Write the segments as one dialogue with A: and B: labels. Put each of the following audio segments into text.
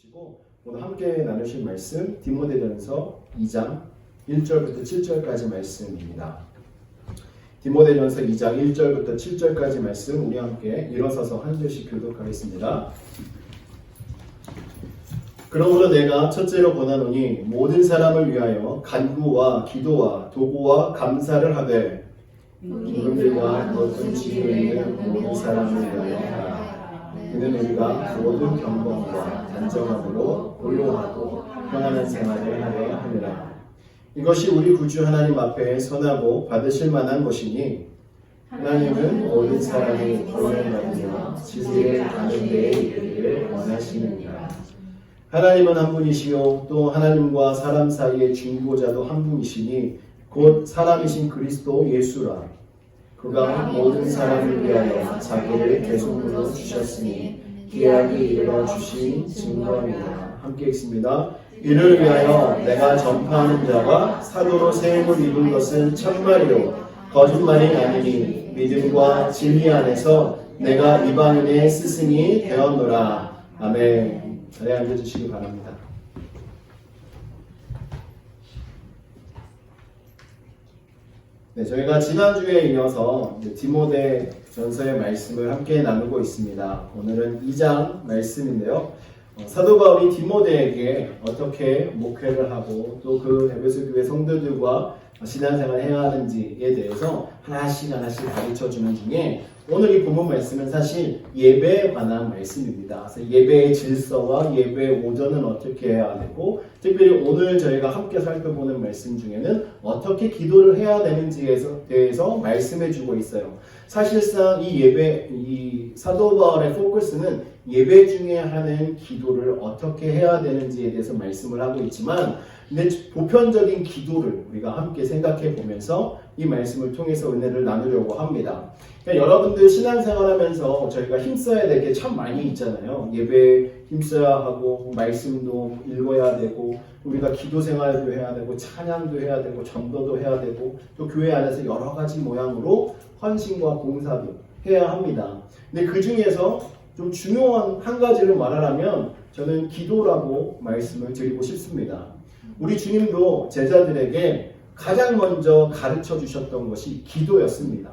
A: 주시고 오늘 함께 나누실 말씀 디모데전서 2장 1절부터 7절까지 말씀입니다. 디모데전서 2장 1절부터 7절까지 말씀 우리 함께 일어서서 한 절씩 교독하겠습니다. 그러므로 내가 첫째로 권하노니 모든 사람을 위하여 간구와 기도와 도구와 감사를 하되 임금들과 높은 지위에 있는 모든 사람을 위하여 하라. 이는 우리가 모든 경건과 단정함으로 온유하고 평안한 생활을 하려 함이라. 이것이 우리 구주 하나님 앞에 선하고 받으실 만한 것이니 하나님은 모든 사람이 구원을 받으며 지혜를 아는 데에 이르기를 원하시느니라. 하나님은 한 분이시요 또 하나님과 사람 사이의 중보자도 한 분이시니 곧 사람이신 그리스도 예수라. 그가 모든 사람을 위하여 자기를 대속으로 주셨으니 기약이 이르러 주신 증거입니다. 함께 읽습니다. 이를 위하여 내가 전파하는 자가 사도로 세움을 입은 것은 참말이요 거짓말이 아니니 믿음과 진리 안에서 내가 이방인의 스승이 되었노라. 아멘. 자리에 앉아주시기 바랍니다. 네, 저희가 지난주에 이어서 디모데 전서의 말씀을 함께 나누고 있습니다. 오늘은 2장 말씀인데요. 사도 바울이 디모데에게 어떻게 목회를 하고 또 그 에베소 교회 성도들과 신앙생활을 해야 하는지에 대해서 하나씩 가르쳐주는 중에 오늘 이 본문 말씀은 사실 예배에 관한 말씀입니다. 그래서 예배의 질서와 예배의 오전은 어떻게 해야 되고 특별히 오늘 저희가 함께 살펴보는 말씀 중에는 어떻게 기도를 해야 되는지에 대해서 말씀해주고 있어요. 사실상 이 사도 바울의 포커스는 예배 중에 하는 기도를 어떻게 해야 되는지에 대해서 말씀을 하고 있지만 근데 보편적인 기도를 우리가 함께 생각해 보면서 이 말씀을 통해서 은혜를 나누려고 합니다. 그러니까 여러분들 신앙생활하면서 저희가 힘써야 될 게 참 많이 있잖아요. 예배에 힘써야 하고 말씀도 읽어야 되고 우리가 기도생활도 해야 되고 찬양도 해야 되고 전도도 해야 되고 또 교회 안에서 여러 가지 모양으로 헌신과 봉사도 해야 합니다. 근데 그 중에서 좀 중요한 한 가지를 말하라면 저는 기도라고 말씀을 드리고 싶습니다. 우리 주님도 제자들에게 가장 먼저 가르쳐 주셨던 것이 기도였습니다.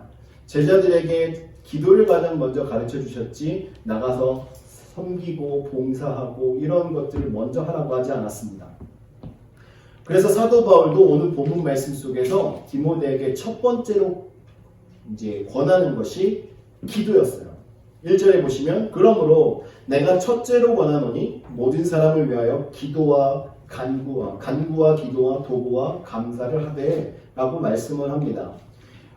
A: 제자들에게 기도를 가장 먼저 가르쳐 주셨지 나가서 섬기고 봉사하고 이런 것들을 먼저 하라고 하지 않았습니다. 그래서 사도 바울도 오늘 본문 말씀 속에서 디모데에게 첫 번째로 이제 권하는 것이 기도였어요. 1절에 보시면 그러므로 내가 첫째로 권하노니 모든 사람을 위하여 기도와 간구와 기도와 도구와 감사를 하되 라고 말씀을 합니다.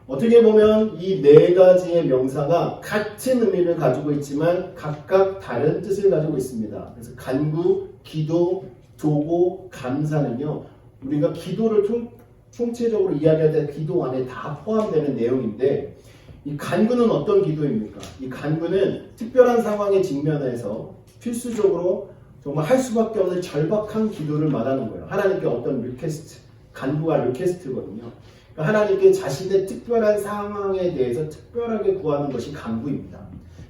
A: 어떻게 보면 이 네 가지의 명사가 같은 의미를 가지고 있지만 각각 다른 뜻을 가지고 있습니다. 그래서 간구, 기도, 도구, 감사는요 우리가 기도를 총체적으로 이야기할 때 기도 안에 다 포함되는 내용인데 이 간구는 어떤 기도입니까? 이 간구는 특별한 상황에 직면해서 필수적으로 정말 할 수밖에 없는 절박한 기도를 말하는 거예요. 하나님께 어떤 리퀘스트, 간구가 리퀘스트거든요. 그러니까 하나님께 자신의 특별한 상황에 대해서 특별하게 구하는 것이 간구입니다.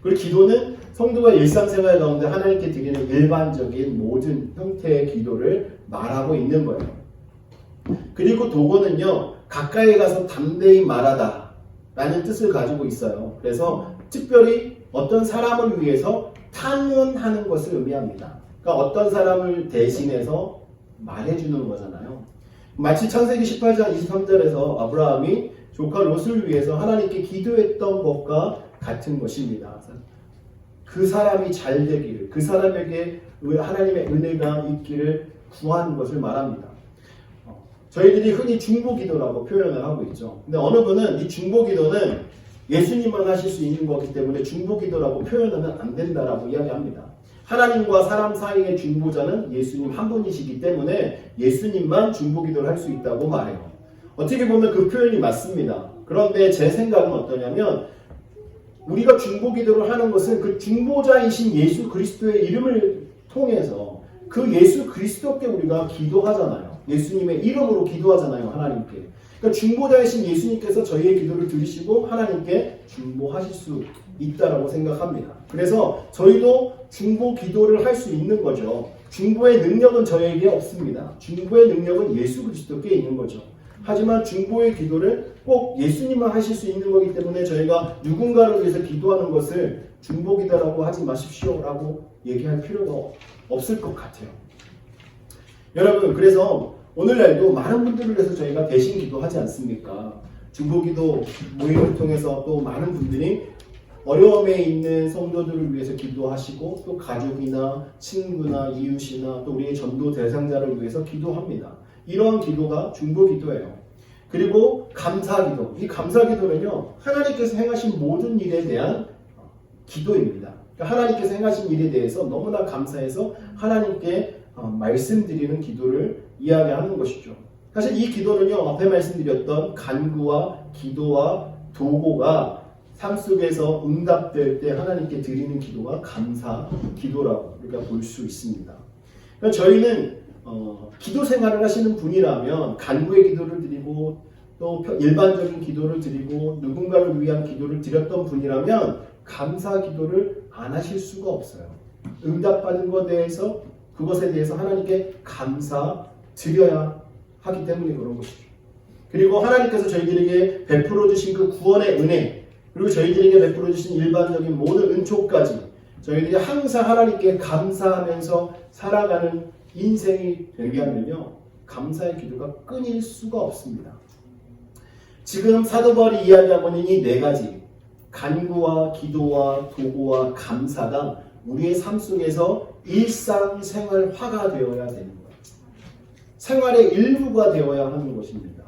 A: 그리고 기도는 성도가 일상생활 가운데 하나님께 드리는 일반적인 모든 형태의 기도를 말하고 있는 거예요. 그리고 도구는요, 가까이 가서 담대히 말하다 라는 뜻을 가지고 있어요. 그래서 특별히 어떤 사람을 위해서 탄원하는 것을 의미합니다. 그러니까 어떤 사람을 대신해서 말해주는 거잖아요. 마치 창세기 18장 23절에서 아브라함이 조카 롯을 위해서 하나님께 기도했던 것과 같은 것입니다. 그 사람이 잘 되기를, 그 사람에게 하나님의 은혜가 있기를 구하는 것을 말합니다. 저희들이 흔히 중보기도라고 표현을 하고 있죠. 근데 어느 분은 이 중보기도는 예수님만 하실 수 있는 거기 때문에 중보기도라고 표현하면 안 된다라고 이야기합니다. 하나님과 사람 사이의 중보자는 예수님 한 분이시기 때문에 예수님만 중보기도를 할 수 있다고 말해요. 어떻게 보면 그 표현이 맞습니다. 그런데 제 생각은 어떠냐면 우리가 중보기도를 하는 것은 그 중보자이신 예수 그리스도의 이름을 통해서 그 예수 그리스도께 우리가 기도하잖아요. 예수님의 이름으로 기도하잖아요. 하나님께. 그러니까 중보자이신 예수님께서 저희의 기도를 들으시고 하나님께 중보하실 수 있다라고 생각합니다. 그래서 저희도 중보 기도를 할 수 있는 거죠. 중보의 능력은 저에게 없습니다. 중보의 능력은 예수 그리스도께 있는 거죠. 하지만 중보의 기도를 꼭 예수님만 하실 수 있는 거기 때문에 저희가 누군가를 위해서 기도하는 것을 중보기도라고 하지 마십시오라고 얘기할 필요가 없을 것 같아요. 여러분, 그래서 오늘날도 많은 분들을 위해서 저희가 대신 기도하지 않습니까? 중보기도 모임을 통해서 또 많은 분들이 어려움에 있는 성도들을 위해서 기도하시고 또 가족이나 친구나 이웃이나 또 우리의 전도 대상자를 위해서 기도합니다. 이러한 기도가 중보기도예요. 그리고 감사기도. 이 감사기도는요, 하나님께서 행하신 모든 일에 대한 기도입니다. 그러니까 하나님께서 행하신 일에 대해서 너무나 감사해서 하나님께 말씀드리는 기도를 이야기하는 것이죠. 사실 이 기도는요, 앞에 말씀드렸던 간구와 기도와 도고가 삶 속에서 응답될 때 하나님께 드리는 기도가 감사 기도라고 우리가 볼 수 있습니다. 그러니까 저희는 기도 생활을 하시는 분이라면 간구의 기도를 드리고 또 일반적인 기도를 드리고 누군가를 위한 기도를 드렸던 분이라면 감사 기도를 안 하실 수가 없어요. 응답받은 그것에 대해서 하나님께 감사 드려야 하기 때문에 그런 것이죠. 그리고 하나님께서 저희들에게 베풀어 주신 그 구원의 은혜, 그리고 저희들에게 베풀어 주신 일반적인 모든 은총까지 저희들이 항상 하나님께 감사하면서 살아가는 인생이 되게 하면요, 감사의 기도가 끊일 수가 없습니다. 지금 사도 바울이 이야기하고 있는 이 네 가지, 간구와 기도와 도고와 감사가 우리의 삶 속에서 일상생활화가 되어야 되는 거예요. 생활의 일부가 되어야 하는 것입니다.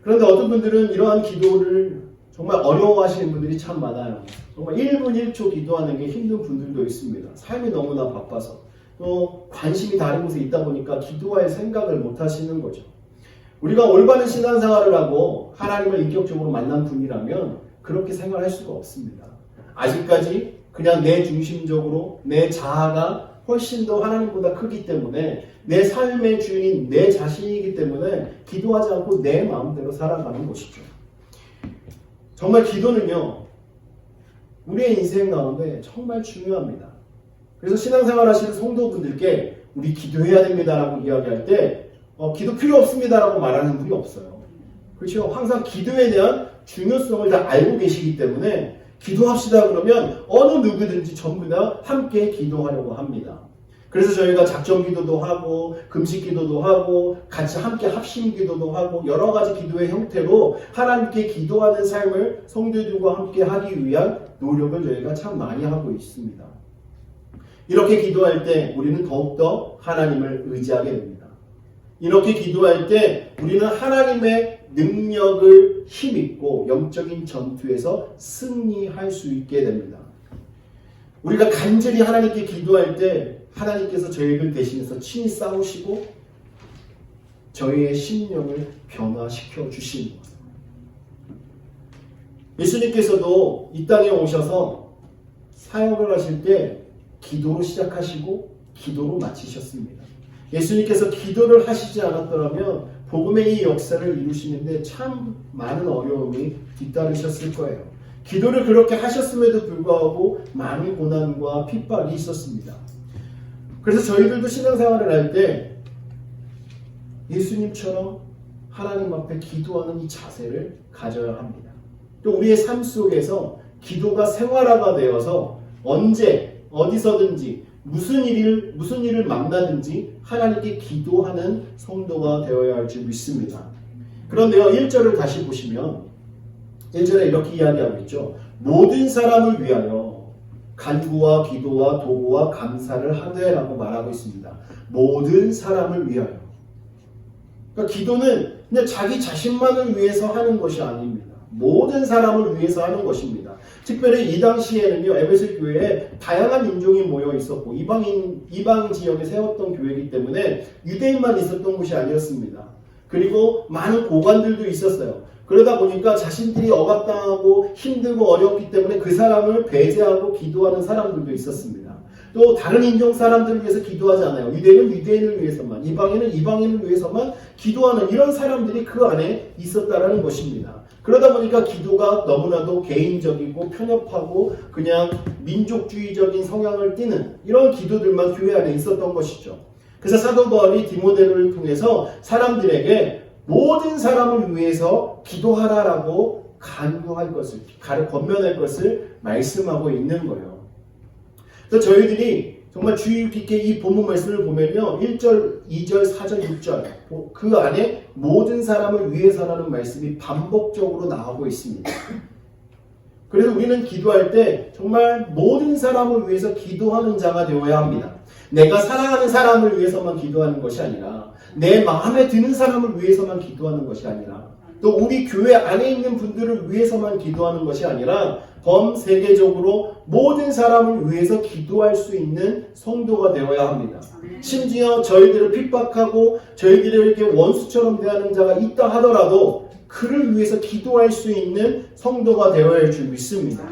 A: 그런데 어떤 분들은 이러한 기도를 정말 어려워하시는 분들이 참 많아요. 정말 1분 1초 기도하는 게 힘든 분들도 있습니다. 삶이 너무나 바빠서 또 관심이 다른 곳에 있다 보니까 기도할 생각을 못 하시는 거죠. 우리가 올바른 신앙생활을 하고 하나님을 인격적으로 만난 분이라면 그렇게 생활할 수가 없습니다. 아직까지 그냥 내 중심적으로 내 자아가 훨씬 더 하나님보다 크기 때문에 내 삶의 주인인 내 자신이기 때문에 기도하지 않고 내 마음대로 살아가는 것이죠. 정말 기도는요, 우리의 인생 가운데 정말 중요합니다. 그래서 신앙생활 하시는 성도분들께 우리 기도해야 됩니다라고 이야기할 때 기도 필요 없습니다라고 말하는 분이 없어요. 그렇죠? 항상 기도에 대한 중요성을 다 알고 계시기 때문에 기도합시다 그러면 어느 누구든지 전부 다 함께 기도하려고 합니다. 그래서 저희가 작정 기도도 하고 금식 기도도 하고 같이 함께 합심 기도도 하고 여러 가지 기도의 형태로 하나님께 기도하는 삶을 성도들과 함께 하기 위한 노력을 저희가 참 많이 하고 있습니다. 이렇게 기도할 때 우리는 더욱더 하나님을 의지하게 됩니다. 이렇게 기도할 때 우리는 하나님의 능력을 힘입고 영적인 전투에서 승리할 수 있게 됩니다. 우리가 간절히 하나님께 기도할 때 하나님께서 저희를 대신해서 친히 싸우시고 저희의 심령을 변화시켜 주시는 것. 예수님께서도 이 땅에 오셔서 사역을 하실 때 기도로 시작하시고 기도로 마치셨습니다. 예수님께서 기도를 하시지 않았더라면 복음의 이 역사를 이루시는데 참 많은 어려움이 뒤따르셨을 거예요. 기도를 그렇게 하셨음에도 불구하고 많은 고난과 핍박이 있었습니다. 그래서 저희들도 신앙생활을 할 때 예수님처럼 하나님 앞에 기도하는 이 자세를 가져야 합니다. 또 우리의 삶 속에서 기도가 생활화가 되어서 언제 어디서든지 무슨 일을 만나든지 하나님께 기도하는 성도가 되어야 할 줄 믿습니다. 그런데요, 1절을 다시 보시면 1절에 이렇게 이야기하고 있죠. 모든 사람을 위하여 간구와 기도와 도구와 감사를 하되라고 말하고 있습니다. 모든 사람을 위하여. 그러니까 기도는 그냥 자기 자신만을 위해서 하는 것이 아닙니다. 모든 사람을 위해서 하는 것입니다. 특별히 이 당시에는요, 에베소 교회에 다양한 인종이 모여 있었고 이방 지역에 세웠던 교회이기 때문에 유대인만 있었던 곳이 아니었습니다. 그리고 많은 고관들도 있었어요. 그러다 보니까 자신들이 억압당하고 힘들고 어렵기 때문에 그 사람을 배제하고 기도하는 사람들도 있었습니다. 또 다른 인종 사람들을 위해서 기도하지 않아요. 유대인은 유대인을 위해서만, 이방인은 이방인을 위해서만 기도하는 이런 사람들이 그 안에 있었다라는 것입니다. 그러다 보니까 기도가 너무나도 개인적이고 편협하고 그냥 민족주의적인 성향을 띠는 이런 기도들만 교회 안에 있었던 것이죠. 그래서 사도 바울이 디모데를 통해서 사람들에게 모든 사람을 위해서 기도하라라고 간구할 것을, 권면할 것을 말씀하고 있는 거예요. 그래서 저희들이 정말 주의 깊게 이 본문 말씀을 보면요. 1절, 2절, 4절, 6절 그 안에 모든 사람을 위해서라는 말씀이 반복적으로 나오고 있습니다. 그래서 우리는 기도할 때 정말 모든 사람을 위해서 기도하는 자가 되어야 합니다. 내가 사랑하는 사람을 위해서만 기도하는 것이 아니라 내 마음에 드는 사람을 위해서만 기도하는 것이 아니라 또 우리 교회 안에 있는 분들을 위해서만 기도하는 것이 아니라 범세계적으로 모든 사람을 위해서 기도할 수 있는 성도가 되어야 합니다. 심지어 저희들을 핍박하고 저희들에게 원수처럼 대하는 자가 있다 하더라도 그를 위해서 기도할 수 있는 성도가 되어야 할 줄 믿습니다.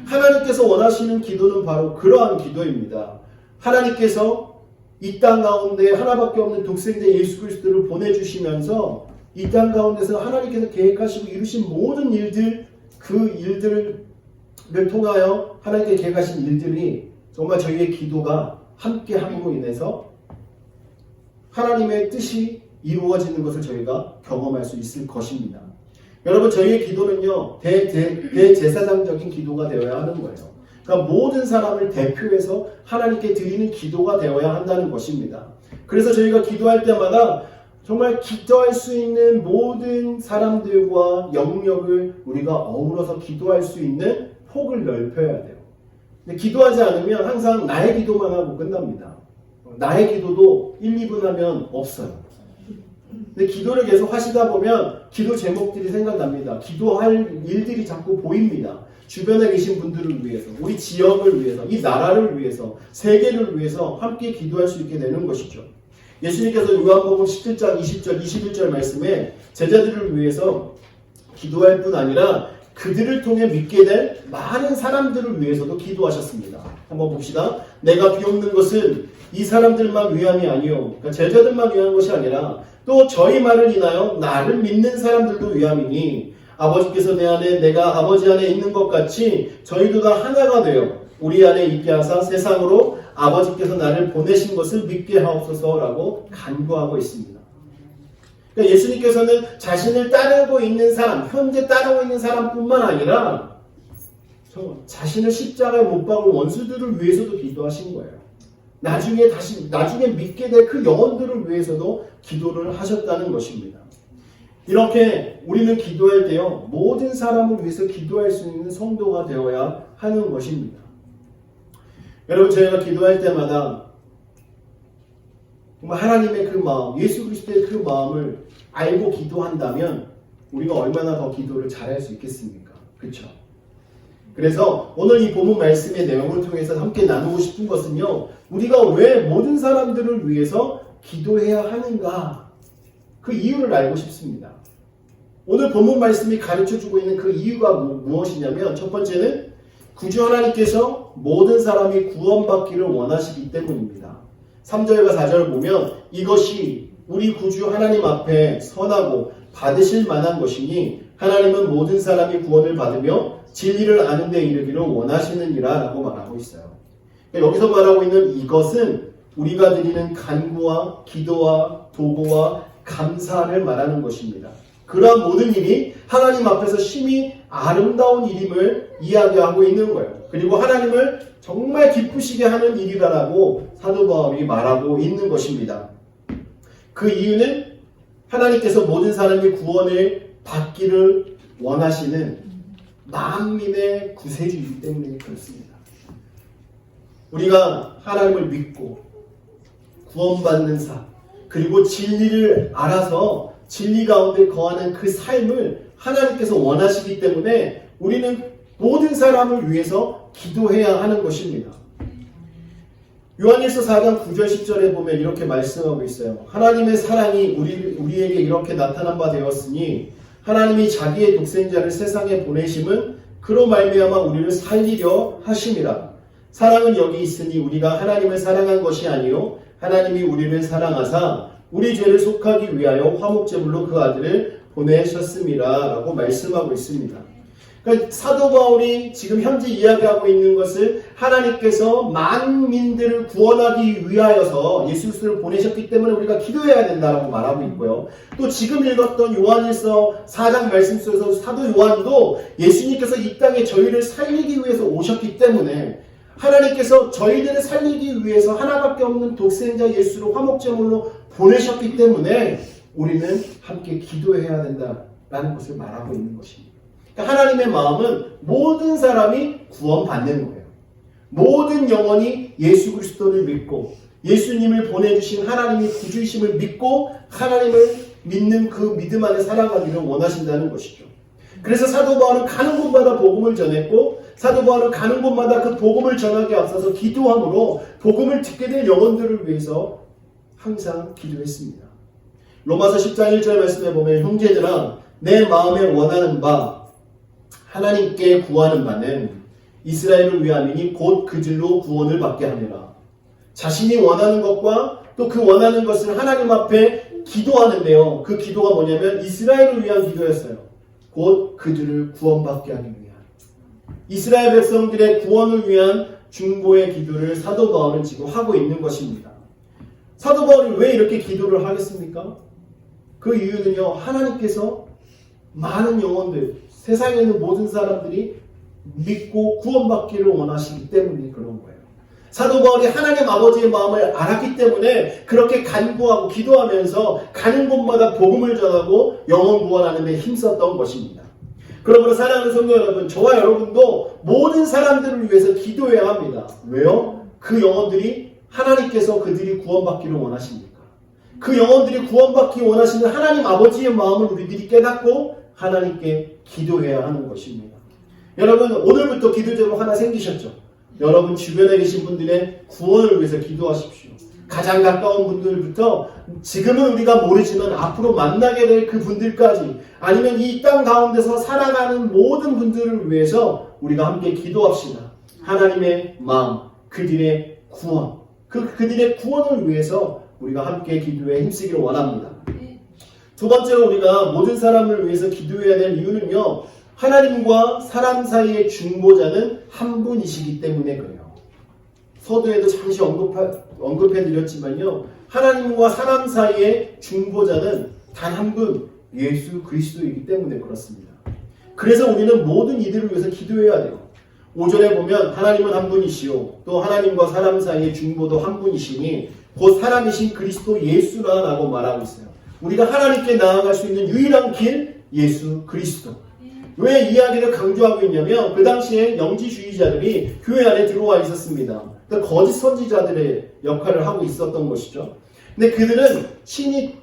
A: 하나님께서 원하시는 기도는 바로 그러한 기도입니다. 하나님께서 이 땅 가운데 하나밖에 없는 독생자 예수 그리스도를 보내주시면서 이 땅 가운데서 하나님께서 계획하시고 이루신 모든 일들, 그 일들을 통하여 하나님께 계획하신 일들이 정말 저희의 기도가 함께 함으로 인해서 하나님의 뜻이 이루어지는 것을 저희가 경험할 수 있을 것입니다. 여러분, 저희의 기도는요, 대제사장적인 기도가 되어야 하는 거예요. 그러니까 모든 사람을 대표해서 하나님께 드리는 기도가 되어야 한다는 것입니다. 그래서 저희가 기도할 때마다 정말 기도할 수 있는 모든 사람들과 영역을 우리가 어우러서 기도할 수 있는 폭을 넓혀야 돼요. 근데 기도하지 않으면 항상 나의 기도만 하고 끝납니다. 나의 기도도 1, 2분 하면 없어요. 근데 기도를 계속 하시다 보면 기도 제목들이 생각납니다. 기도할 일들이 자꾸 보입니다. 주변에 계신 분들을 위해서, 우리 지역을 위해서, 이 나라를 위해서, 세계를 위해서 함께 기도할 수 있게 되는 것이죠. 예수님께서 요한복음 17장 20절, 21절 말씀에 제자들을 위해서 기도할 뿐 아니라 그들을 통해 믿게 될 많은 사람들을 위해서도 기도하셨습니다. 한번 봅시다. 내가 비옵는 것은 이 사람들만 위함이 아니요. 그러니까 제자들만 위한 것이 아니라 또 저희 말을 인하여 나를 믿는 사람들도 위함이니 아버지께서 내 안에 내가 아버지 안에 있는 것 같이 저희도 다 하나가 되어 우리 안에 있게 하사 세상으로 아버지께서 나를 보내신 것을 믿게 하옵소서라고 간구하고 있습니다. 그러니까 예수님께서는 자신을 따르고 있는 사람, 현재 따르고 있는 사람뿐만 아니라 자신을 십자가에 못 박은 원수들을 위해서도 기도하신 거예요. 나중에 믿게 될 그 영혼들을 위해서도 기도를 하셨다는 것입니다. 이렇게 우리는 기도할 때요, 모든 사람을 위해서 기도할 수 있는 성도가 되어야 하는 것입니다. 여러분, 저희가 기도할 때마다 정말 하나님의 그 마음, 예수 그리스도의 그 마음을 알고 기도한다면 우리가 얼마나 더 기도를 잘할 수 있겠습니까? 그렇죠? 그래서 오늘 이 본문 말씀의 내용을 통해서 함께 나누고 싶은 것은요, 우리가 왜 모든 사람들을 위해서 기도해야 하는가, 그 이유를 알고 싶습니다. 오늘 본문 말씀이 가르쳐주고 있는 그 이유가 무엇이냐면, 첫 번째는 구주 하나님께서 모든 사람이 구원받기를 원하시기 때문입니다. 3절과 4절을 보면 이것이 우리 구주 하나님 앞에 선하고 받으실 만한 것이니 하나님은 모든 사람이 구원을 받으며 진리를 아는 데 이르기를 원하시느니라 라고 말하고 있어요. 여기서 말하고 있는 이것은 우리가 드리는 간구와 기도와 도구와 감사를 말하는 것입니다. 그러한 모든 일이 하나님 앞에서 심히 아름다운 일임을 이야기하고 있는 거예요. 그리고 하나님을 정말 기쁘시게 하는 일이라고 사도 바울이 말하고 있는 것입니다. 그 이유는 하나님께서 모든 사람이 구원을 받기를 원하시는 만민의 구세주이기 때문에 그렇습니다. 우리가 하나님을 믿고 구원받는 삶, 그리고 진리를 알아서 진리 가운데 거하는 그 삶을 하나님께서 원하시기 때문에 우리는 모든 사람을 위해서 기도해야 하는 것입니다. 요한일서 4장 9절 10절에 보면 이렇게 말씀하고 있어요. 하나님의 사랑이 우리에게 이렇게 나타난 바 되었으니 하나님이 자기의 독생자를 세상에 보내심은 그로 말미암아 우리를 살리려 하심이라. 사랑은 여기 있으니 우리가 하나님을 사랑한 것이 아니요 하나님이 우리를 사랑하사 우리 죄를 속하기 위하여 화목제물로 그 아들을 보내셨음이라 라고 말씀하고 있습니다. 그러니까 사도 바울이 지금 현재 이야기하고 있는 것을 하나님께서 만민들을 구원하기 위하여서 예수 그리스도를 보내셨기 때문에 우리가 기도해야 된다라고 말하고 있고요. 또 지금 읽었던 요한일서 4장 말씀 속에서 사도 요한도 예수님께서 이 땅에 저희를 살리기 위해서 오셨기 때문에 하나님께서 저희들을 살리기 위해서 하나밖에 없는 독생자 예수를 화목제물로 보내셨기 때문에 우리는 함께 기도해야 된다라는 것을 말하고 있는 것입니다. 하나님의 마음은 모든 사람이 구원받는 거예요. 모든 영혼이 예수 그리스도를 믿고 예수님을 보내주신 하나님의 구주이심을 믿고 하나님을 믿는 그 믿음 안에 살아가기를 원하신다는 것이죠. 그래서 사도 바울은 가는 곳마다 복음을 전했고 사도 바울은 가는 곳마다 그 복음을 전하기 앞서서 기도함으로 복음을 듣게 될 영혼들을 위해서 항상 기도했습니다. 로마서 10장 1절 말씀에 보면 형제들아 내 마음에 원하는 바 하나님께 구하는 바는 이스라엘을 위함이니 곧 그들로 구원을 받게 하느라. 자신이 원하는 것과 또 그 원하는 것을 하나님 앞에 기도하는데요. 그 기도가 뭐냐면 이스라엘을 위한 기도였어요. 곧 그들을 구원받게 하기 위한. 이스라엘 백성들의 구원을 위한 중보의 기도를 사도 바울은 지금 하고 있는 것입니다. 사도 바울이 왜 이렇게 기도를 하겠습니까? 그 이유는요. 하나님께서 많은 영혼들, 세상에 있는 모든 사람들이 믿고 구원받기를 원하시기 때문에 그런 거예요. 사도 바울이 하나님 아버지의 마음을 알았기 때문에 그렇게 간구하고 기도하면서 가는 곳마다 복음을 전하고 영혼 구원하는 데 힘썼던 것입니다. 그러므로 사랑하는 성도 여러분, 저와 여러분도 모든 사람들을 위해서 기도해야 합니다. 왜요? 그 영혼들이 하나님께서 그들이 구원받기를 원하십니까? 그 영혼들이 구원받기 원하시는 하나님 아버지의 마음을 우리들이 깨닫고 하나님께 기도해야 하는 것입니다. 여러분 오늘부터 기도 제목 하나 생기셨죠? 여러분 주변에 계신 분들의 구원을 위해서 기도하십시오. 가장 가까운 분들부터 지금은 우리가 모르지만 앞으로 만나게 될 그 분들까지 아니면 이 땅 가운데서 살아가는 모든 분들을 위해서 우리가 함께 기도합시다. 하나님의 마음, 그들의 구원, 그들의 구원을 위해서 우리가 함께 기도에 힘쓰기를 원합니다. 두 번째로 우리가 모든 사람을 위해서 기도해야 될 이유는요. 하나님과 사람 사이의 중보자는 한 분이시기 때문에 그래요. 서두에도 잠시 언급해드렸지만요. 하나님과 사람 사이의 중보자는 단 한 분, 예수 그리스도이기 때문에 그렇습니다. 그래서 우리는 모든 이들을 위해서 기도해야 돼요. 5절에 보면 하나님은 한 분이시요 또 하나님과 사람 사이의 중보도 한 분이시니 곧 사람이신 그리스도 예수라라고 말하고 있어요. 우리가 하나님께 나아갈 수 있는 유일한 길 예수 그리스도. 왜 이야기를 강조하고 있냐면 그 당시에 영지주의자들이 교회 안에 들어와 있었습니다. 그러니까 거짓 선지자들의 역할을 하고 있었던 것이죠. 근데 그들은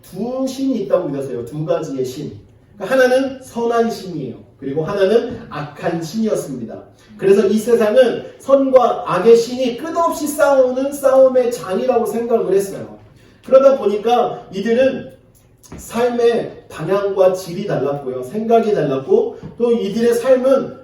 A: 두 신이 있다고 믿었어요. 두 가지의 신. 그러니까 하나는 선한 신이에요. 그리고 하나는 악한 신이었습니다. 그래서 이 세상은 선과 악의 신이 끝없이 싸우는 싸움의 장이라고 생각을 했어요. 그러다 보니까 이들은 삶의 방향과 질이 달랐고요. 생각이 달랐고 또 이들의 삶은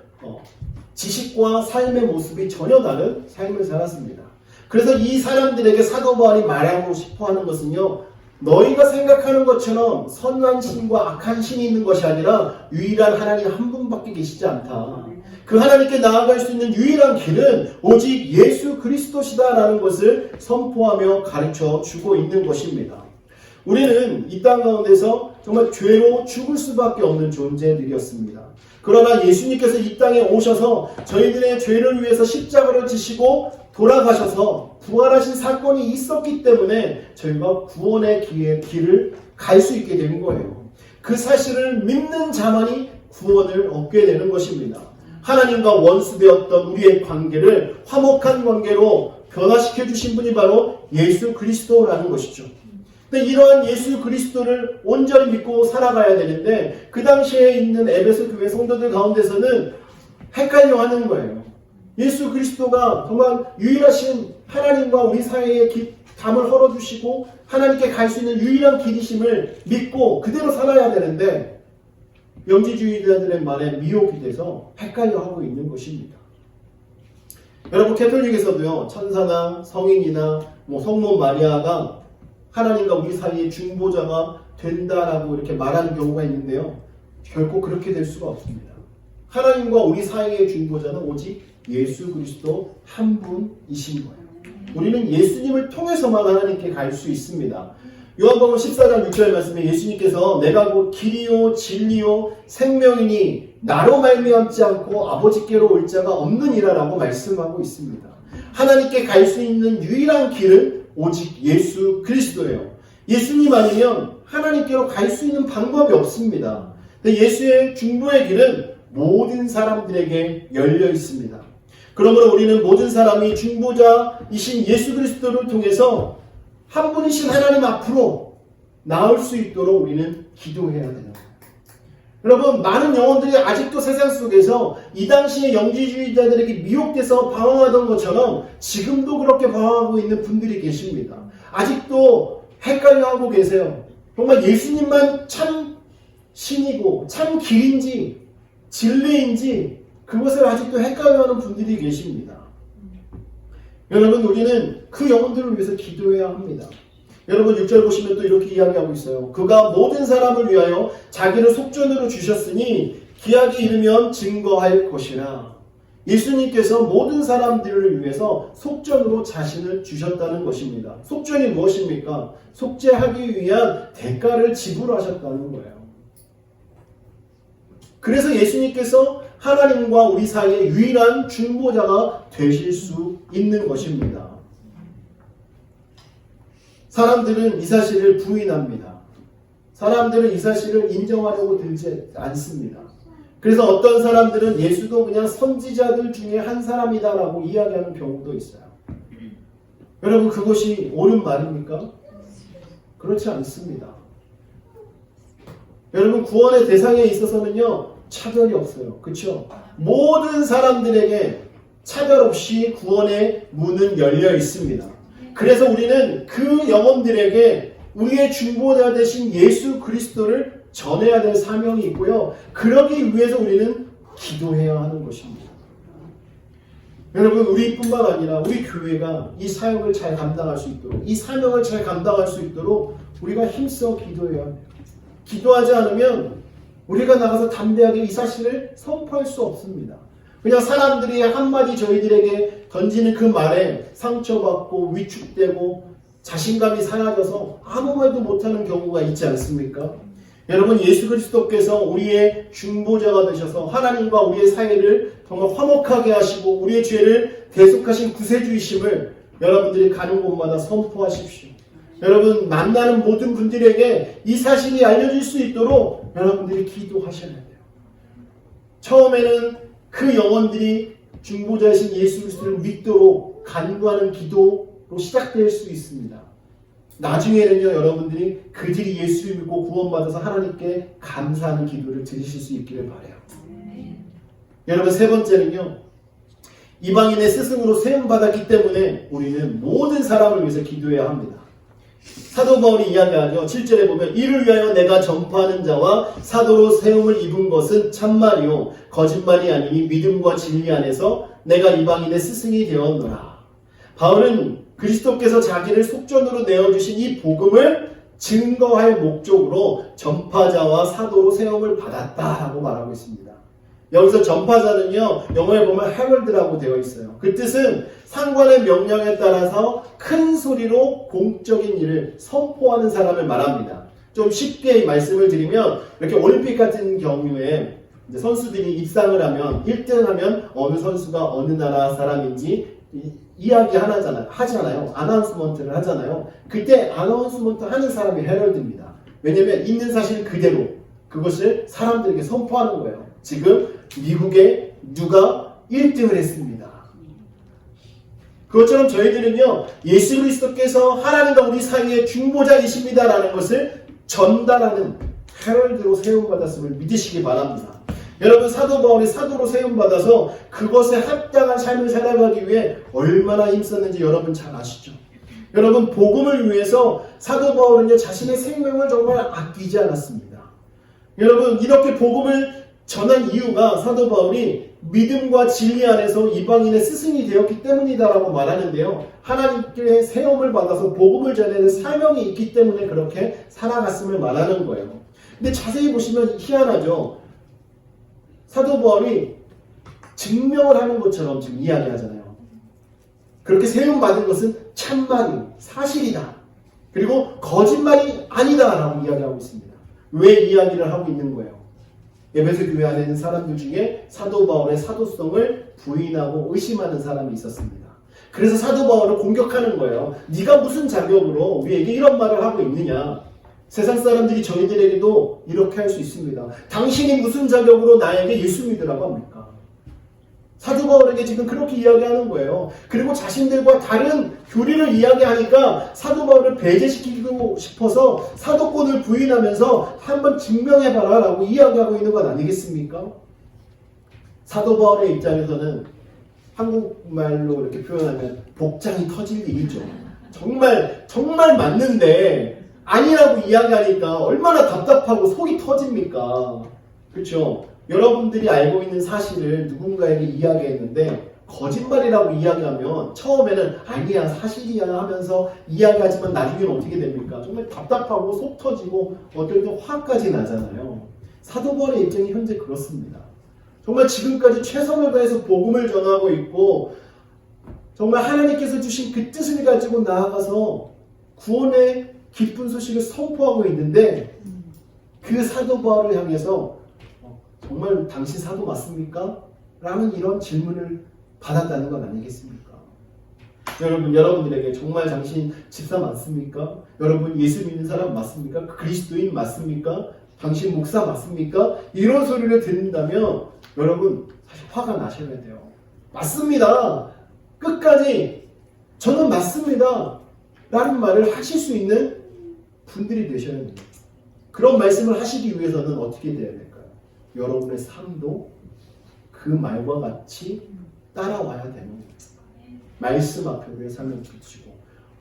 A: 지식과 삶의 모습이 전혀 다른 삶을 살았습니다. 그래서 이 사람들에게 사도 바울이 말하고 싶어 하는 것은요. 너희가 생각하는 것처럼 선한 신과 악한 신이 있는 것이 아니라 유일한 하나님 한 분밖에 계시지 않다. 그 하나님께 나아갈 수 있는 유일한 길은 오직 예수 그리스도시다라는 것을 선포하며 가르쳐 주고 있는 것입니다. 우리는 이 땅 가운데서 정말 죄로 죽을 수밖에 없는 존재들이었습니다. 그러나 예수님께서 이 땅에 오셔서 저희들의 죄를 위해서 십자가를 지시고 돌아가셔서 부활하신 사건이 있었기 때문에 저희가 구원의 길을 갈 수 있게 된 거예요. 그 사실을 믿는 자만이 구원을 얻게 되는 것입니다. 하나님과 원수되었던 우리의 관계를 화목한 관계로 변화시켜 주신 분이 바로 예수 그리스도라는 것이죠. 근데 이러한 예수 그리스도를 온전히 믿고 살아가야 되는데 그 당시에 있는 에베소 교회 성도들 가운데서는 헷갈려 하는 거예요. 예수 그리스도가 정말 유일하신 하나님과 우리 사이에 담을 헐어주시고 하나님께 갈 수 있는 유일한 길이심을 믿고 그대로 살아야 되는데 영지주의자들의 말에 미혹이 돼서 헷갈려 하고 있는 것입니다. 여러분 캐톨릭에서도요, 천사나 성인이나 성모 마리아가 하나님과 우리 사이의 중보자가 된다라고 이렇게 말하는 경우가 있는데요, 결코 그렇게 될 수가 없습니다. 하나님과 우리 사이의 중보자는 오직 예수 그리스도 한 분이신 거예요. 우리는 예수님을 통해서만 하나님께 갈 수 있습니다. 요한복음 14장 6절 말씀에 예수님께서 내가 곧 길이요 진리요 생명이니 나로 말미암지 않고 아버지께로 올 자가 없느니라 라고 말씀하고 있습니다. 하나님께 갈 수 있는 유일한 길은 오직 예수 그리스도예요. 예수님 아니면 하나님께로 갈 수 있는 방법이 없습니다. 예수의 중보의 길은 모든 사람들에게 열려 있습니다. 그러므로 우리는 모든 사람이 중보자이신 예수 그리스도를 통해서 한 분이신 하나님 앞으로 나올 수 있도록 우리는 기도해야 돼요. 여러분, 많은 영혼들이 아직도 세상 속에서 이 당시의 영지주의자들에게 미혹돼서 방황하던 것처럼 지금도 그렇게 방황하고 있는 분들이 계십니다. 아직도 헷갈려하고 계세요. 정말 예수님만 참 신이고 참 길인지 진리인지 그것을 아직도 헷갈려하는 분들이 계십니다. 여러분, 우리는 그 영혼들을 위해서 기도해야 합니다. 여러분 6절 보시면 또 이렇게 이야기하고 있어요. 그가 모든 사람을 위하여 자기를 속전으로 주셨으니 기약이 이르면 증거할 것이라. 예수님께서 모든 사람들을 위해서 속전으로 자신을 주셨다는 것입니다. 속전이 무엇입니까? 속죄하기 위한 대가를 지불하셨다는 거예요. 그래서 예수님께서 하나님과 우리 사이의 유일한 중보자가 되실 수 있는 것입니다. 사람들은 이 사실을 부인합니다. 사람들은 이 사실을 인정하려고 들지 않습니다. 그래서 어떤 사람들은 예수도 그냥 선지자들 중에 한 사람이다라고 이야기하는 경우도 있어요. 여러분, 그것이 옳은 말입니까? 그렇지 않습니다. 여러분, 구원의 대상에 있어서는요, 차별이 없어요. 그렇죠? 모든 사람들에게 차별 없이 구원의 문은 열려 있습니다. 그래서 우리는 그 영혼들에게 우리의 중보자 되신 예수 그리스도를 전해야 될 사명이 있고요. 그러기 위해서 우리는 기도해야 하는 것입니다. 여러분, 우리뿐만 아니라 우리 교회가 이 사역을 잘 감당할 수 있도록, 이 사명을 잘 감당할 수 있도록 우리가 힘써 기도해야 해요. 기도하지 않으면 우리가 나가서 담대하게 이 사실을 선포할 수 없습니다. 그냥 사람들이 한마디 저희들에게 던지는 그 말에 상처받고 위축되고 자신감이 사라져서 아무 말도 못하는 경우가 있지 않습니까? 여러분, 예수 그리스도께서 우리의 중보자가 되셔서 하나님과 우리의 사이를 정말 화목하게 하시고 우리의 죄를 대속하신 구세주이심을 여러분들이 가는 곳마다 선포하십시오. 여러분, 만나는 모든 분들에게 이 사실이 알려질 수 있도록 여러분들이 기도하셔야 돼요. 처음에는 그 영혼들이 중보자이신 예수 그리스도를 믿도록 간구하는 기도로 시작될 수 있습니다. 나중에는요, 여러분들이 그들이 예수를 믿고 구원받아서 하나님께 감사하는 기도를 드리실 수 있기를 바라요. 여러분, 세 번째는요, 이방인의 스승으로 세움받았기 때문에 우리는 모든 사람을 위해서 기도해야 합니다. 사도 바울이 이야기하죠. 7절에 보면 이를 위하여 내가 전파하는 자와 사도로 세움을 입은 것은 참말이요 거짓말이 아니니 믿음과 진리 안에서 내가 이방인의 스승이 되었노라. 바울은 그리스도께서 자기를 속전으로 내어주신 이 복음을 증거할 목적으로 전파자와 사도로 세움을 받았다라고 말하고 있습니다. 여기서 전파자는요, 영어에 보면 헤럴드라고 되어 있어요. 그 뜻은 상관의 명령에 따라서 큰 소리로 공적인 일을 선포하는 사람을 말합니다. 좀 쉽게 말씀을 드리면, 이렇게 올림픽 같은 경우에 이제 선수들이 입상을 하면 1등 하면 어느 선수가 어느 나라 사람인지 이야기 하잖아요. 아나운스먼트를 하잖아요. 그때 아나운스먼트 하는 사람이 헤럴드입니다. 왜냐면 있는 사실 그대로 그것을 사람들에게 선포하는 거예요. 지금 미국에 누가 1등을 했습니다. 그것처럼 저희들은요, 예수 그리스도께서 하나님과 우리 사이의 중보자이십니다라는 것을 전달하는 헤럴드로 세움받았음을 믿으시기 바랍니다. 여러분, 사도 바울이 사도로 세움받아서 그것에 합당한 삶을 살아가기 위해 얼마나 힘썼는지 여러분 잘 아시죠? 여러분, 복음을 위해서 사도 바울은요, 자신의 생명을 정말 아끼지 않았습니다. 여러분, 이렇게 복음을 전한 이유가 사도 바울이 믿음과 진리 안에서 이방인의 스승이 되었기 때문이다라고 말하는데요. 하나님께 세움을 받아서 복음을 전하는 사명이 있기 때문에 그렇게 살아갔음을 말하는 거예요. 근데 자세히 보시면 희한하죠. 사도 바울이 증명을 하는 것처럼 지금 이야기하잖아요. 그렇게 세움받은 것은 참말이 사실이다. 그리고 거짓말이 아니다라고 이야기하고 있습니다. 왜 이야기를 하고 있는 거예요? 에베소 교회 안에 있는 사람들 중에 사도 바울의 사도성을 부인하고 의심하는 사람이 있었습니다. 그래서 사도 바울을 공격하는 거예요. 네가 무슨 자격으로 우리에게 이런 말을 하고 있느냐? 세상 사람들이 저희들에게도 이렇게 할 수 있습니다. 당신이 무슨 자격으로 나에게 예수 믿으라고 합니까? 사도 바울에게 지금 그렇게 이야기하는 거예요. 그리고 자신들과 다른 교리를 이야기하니까 사도 바울을 배제시키고 싶어서 사도권을 부인하면서 한번 증명해봐라 라고 이야기하고 있는 것 아니겠습니까? 사도 바울의 입장에서는 한국말로 이렇게 표현하면 복장이 터질 일이죠. 정말 맞는데 아니라고 이야기하니까 얼마나 답답하고 속이 터집니까? 그렇죠? 여러분들이 알고 있는 사실을 누군가에게 이야기했는데 거짓말이라고 이야기하면 처음에는 아니야 사실이야 하면서 이야기하지만 나중에는 어떻게 됩니까? 정말 답답하고 속 터지고 어떨 때 화까지 나잖아요. 사도 바울의 입장이 현재 그렇습니다. 정말 지금까지 최선을 다해서 복음을 전하고 있고 정말 하나님께서 주신 그 뜻을 가지고 나아가서 구원의 기쁜 소식을 선포하고 있는데 그 사도 바울을 향해서 정말 당신 사도 맞습니까? 라는 이런 질문을 받았다는 건 아니겠습니까? 여러분들에게 정말 당신 집사 맞습니까? 여러분 예수 믿는 사람 맞습니까? 그리스도인 맞습니까? 당신 목사 맞습니까? 이런 소리를 듣는다면 여러분 사실 화가 나셔야 돼요. 맞습니다. 끝까지 저는 맞습니다. 라는 말을 하실 수 있는 분들이 되셔야 돼요. 그런 말씀을 하시기 위해서는 어떻게 돼야 될까요? 여러분의 삶도 그 말과 같이 따라와야 되는 거예요. 말씀 앞에 우리의 삶을 비추고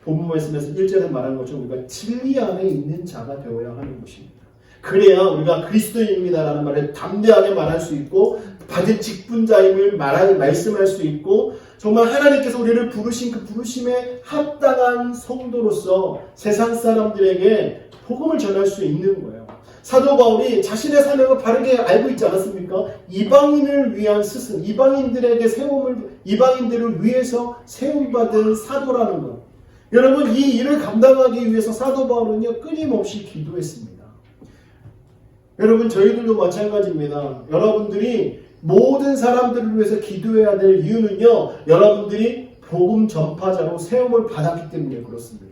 A: 본문 말씀에서 1절에 말한 것처럼 우리가 진리 안에 있는 자가 되어야 하는 것입니다. 그래야 우리가 그리스도인입니다라는 말을 담대하게 말할 수 있고 받은 직분자임을 말씀할 수 있고 정말 하나님께서 우리를 부르신 그 부르심에 합당한 성도로서 세상 사람들에게 복음을 전할 수 있는 거예요. 사도 바울이 자신의 사명을 바르게 알고 있지 않았습니까? 이방인을 위한 스승, 이방인들을 위해서 세움받은 사도라는 것. 여러분 이 일을 감당하기 위해서 사도 바울은요 끊임없이 기도했습니다. 여러분 저희들도 마찬가지입니다. 여러분들이 모든 사람들을 위해서 기도해야 될 이유는요 여러분들이 복음 전파자로 세움을 받았기 때문에 그렇습니다.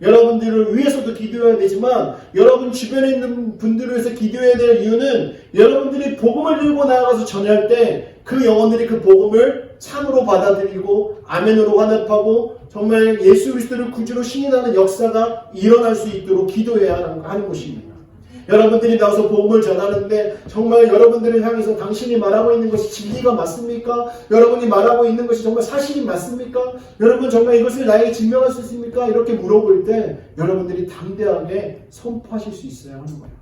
A: 여러분들을 위해서도 기도해야 되지만 여러분 주변에 있는 분들을 위해서 기도해야 될 이유는 여러분들이 복음을 들고 나아가서 전할 때 그 영혼들이 그 복음을 참으로 받아들이고 아멘으로 환합하고 정말 예수 그리스도를 구주로 신인하는 역사가 일어날 수 있도록 기도해야 하는 것입니다. 여러분들이 나와서 복음을 전하는데 정말 여러분들을 향해서 당신이 말하고 있는 것이 진리가 맞습니까? 여러분이 말하고 있는 것이 정말 사실이 맞습니까? 여러분 정말 이것을 나에게 증명할 수 있습니까? 이렇게 물어볼 때 여러분들이 담대하게 선포하실 수 있어야 하는 거예요.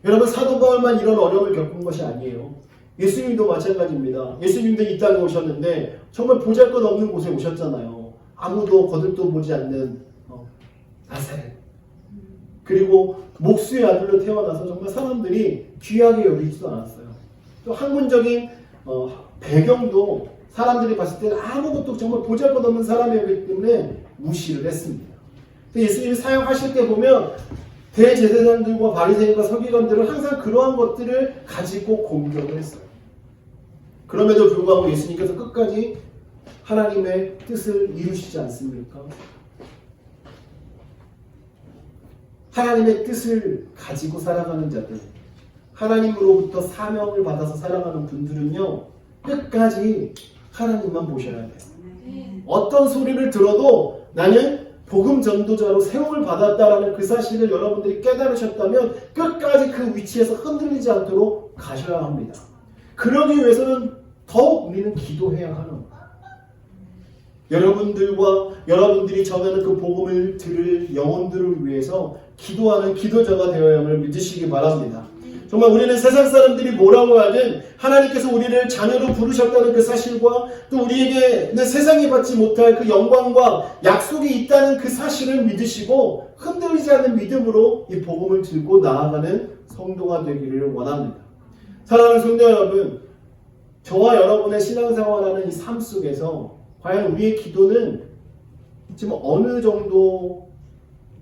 A: 여러분 사도 바울만 이런 어려움을 겪은 것이 아니에요. 예수님도 마찬가지입니다. 예수님도 이 땅에 오셨는데 정말 보잘것없는 곳에 오셨잖아요. 아무도 거들떠 보지 않는 나사렛. 그리고 목수의 아들로 태어나서 정말 사람들이 귀하게 여기지도 않았어요. 또 학문적인 배경도 사람들이 봤을 때는 아무것도 정말 보잘것없는 사람이었기 때문에 무시를 했습니다. 예수님이 사역하실 때 보면 대제사장들과 바리새인과 서기관들은 항상 그러한 것들을 가지고 공격을 했어요. 그럼에도 불구하고 예수님께서 끝까지 하나님의 뜻을 이루시지 않습니까? 하나님의 뜻을 가지고 살아가는 자들, 하나님으로부터 사명을 받아서 살아가는 분들은요 끝까지 하나님만 보셔야 돼요. 어떤 소리를 들어도 나는 복음 전도자로 세움을 받았다라는 그 사실을 여러분들이 깨달으셨다면 끝까지 그 위치에서 흔들리지 않도록 가셔야 합니다. 그러기 위해서는 더욱 우리는 기도해야 하는 거예요. 여러분들과 여러분들이 전하는 그 복음을 들을 영혼들을 위해서 기도하는 기도자가 되어야 함을 믿으시기 바랍니다. 정말 우리는 세상 사람들이 뭐라고 하든 하나님께서 우리를 자녀로 부르셨다는 그 사실과 또 우리에게는 세상이 받지 못할 그 영광과 약속이 있다는 그 사실을 믿으시고 흔들리지 않는 믿음으로 이 복음을 들고 나아가는 성도가 되기를 원합니다. 사랑하는 성도 여러분, 저와 여러분의 신앙생활하는 이 삶 속에서 과연 우리의 기도는 지금 어느 정도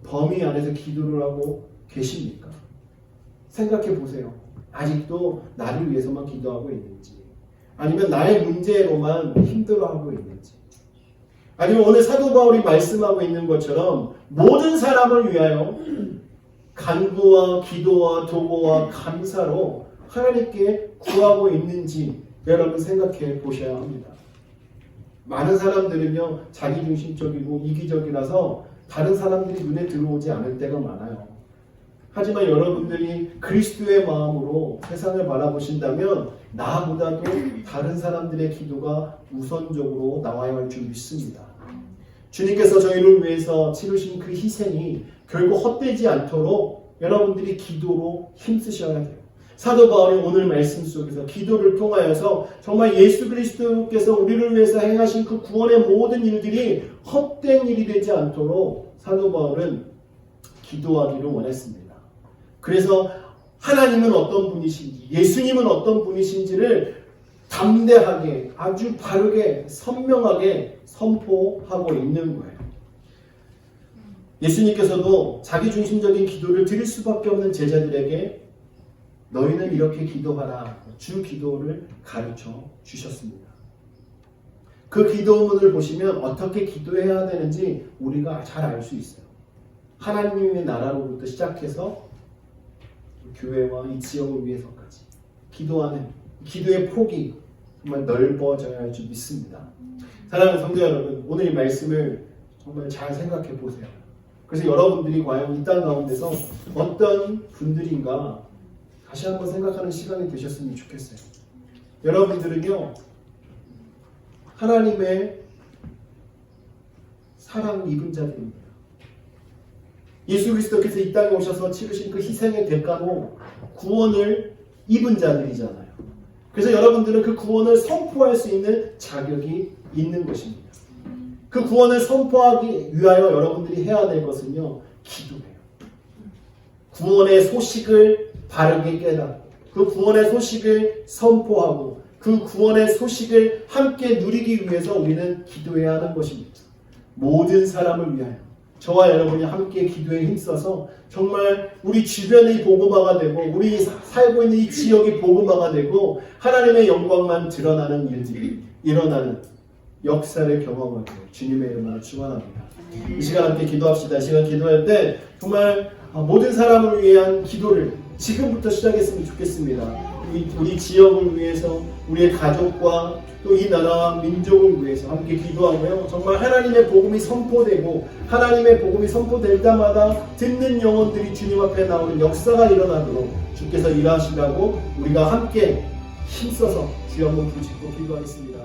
A: 범위 안에서 기도를 하고 계십니까? 생각해 보세요. 아직도 나를 위해서만 기도하고 있는지, 아니면 나의 문제로만 힘들어하고 있는지, 아니면 오늘 사도 바울이 말씀하고 있는 것처럼 모든 사람을 위하여 간구와 기도와 도구와 감사로 하나님께 구하고 있는지 여러분 생각해 보셔야 합니다. 많은 사람들은요, 자기중심적이고 이기적이라서 다른 사람들이 눈에 들어오지 않을 때가 많아요. 하지만 여러분들이 그리스도의 마음으로 세상을 바라보신다면 나보다도 다른 사람들의 기도가 우선적으로 나와야 할 줄 믿습니다. 주님께서 저희를 위해서 치르신 그 희생이 결국 헛되지 않도록 여러분들이 기도로 힘쓰셔야 돼요. 사도 바울이 오늘 말씀 속에서 기도를 통하여서 정말 예수 그리스도께서 우리를 위해서 행하신 그 구원의 모든 일들이 헛된 일이 되지 않도록 사도 바울은 기도하기를 원했습니다. 그래서 하나님은 어떤 분이신지, 예수님은 어떤 분이신지를 담대하게, 아주 바르게, 선명하게 선포하고 있는 거예요. 예수님께서도 자기중심적인 기도를 드릴 수밖에 없는 제자들에게 너희는 이렇게 기도하라, 주 기도를 가르쳐 주셨습니다. 그 기도문을 보시면 어떻게 기도해야 되는지 우리가 잘 알 수 있어요. 하나님의 나라로부터 시작해서 교회와 이 지역을 위해서까지 기도하는 기도의 폭이 정말 넓어져야 할 줄 믿습니다. 사랑하는 성도 여러분, 오늘 이 말씀을 정말 잘 생각해 보세요. 그래서 여러분들이 과연 이 땅 가운데서 어떤 분들인가 다시 한번 생각하는 시간이 되셨으면 좋겠어요. 여러분들은요, 하나님의 사랑 입은 자들입니다. 예수 그리스도께서 이 땅에 오셔서 치르신 그 희생의 대가로 구원을 입은 자들이잖아요. 그래서 여러분들은 그 구원을 선포할 수 있는 자격이 있는 것입니다. 그 구원을 선포하기 위하여 여러분들이 해야 될 것은요, 기도해요. 구원의 소식을 바르게 깨닫고 그 구원의 소식을 선포하고 그 구원의 소식을 함께 누리기 위해서 우리는 기도해야 하는 것입니다. 모든 사람을 위하여 저와 여러분이 함께 기도에 힘써서 정말 우리 주변이 복음화가 되고 우리 살고 있는 이 지역이 복음화가 되고 하나님의 영광만 드러나는 일들이 일어나는 역사를 경험하고 주님의 이름으로 축원합니다. 이 시간 함께 기도합시다. 이 시간 기도할 때 정말 모든 사람을 위한 기도를 지금부터 시작했으면 좋겠습니다. 우리 지역을 위해서, 우리의 가족과 또 이 나라와 민족을 위해서 함께 기도하고요. 정말 하나님의 복음이 선포되고 하나님의 복음이 선포될 때마다 듣는 영혼들이 주님 앞에 나오는 역사가 일어나도록 주께서 일하시라고 우리가 함께 힘써서 주여 한번 부르짖고 기도하겠습니다.